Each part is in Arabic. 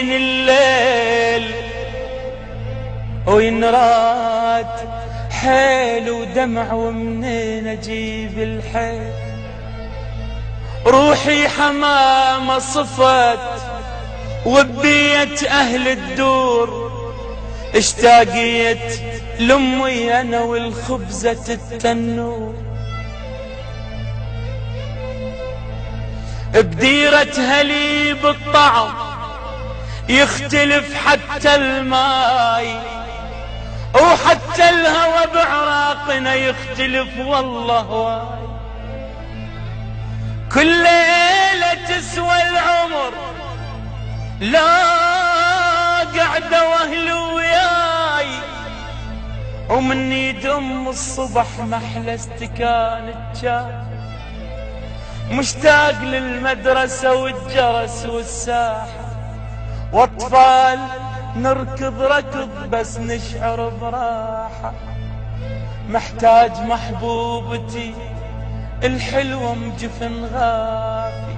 يجين الليل وينراد حيل ودمع ومنين اجيب الحيل. روحي حمامة صفت وبيت اهل الدور، اشتاقيت لامي انا والخبزة التنور. بديرتها لي بالطعم يختلف حتى الماي، وحتى الهوى بعراقنا يختلف والله واي. كل ليلة تسوى العمر لا قعدة واهل وياي، ومن يد ام الصبح محلى استكان الجاي. مشتاق للمدرسة والجرس والساحة، واطفال نركض ركض بس نشعر براحة. محتاج محبوبتي الحلوة مجفن غافي،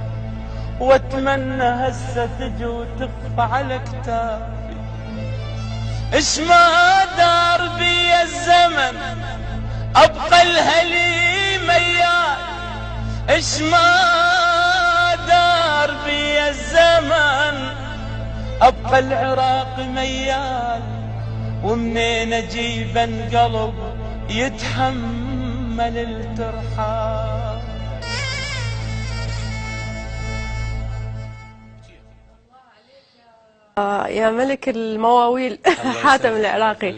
واتمنى هسه تجي وتخفى على كتافي. اش ما دار بي الزمن ابقى الهلي ميال، اش ما دار بي الزمن ابقى العراق ميال. ومنين اجيب قلب يتحمل الترحال. يا ملك المواويل حاتم العراقي.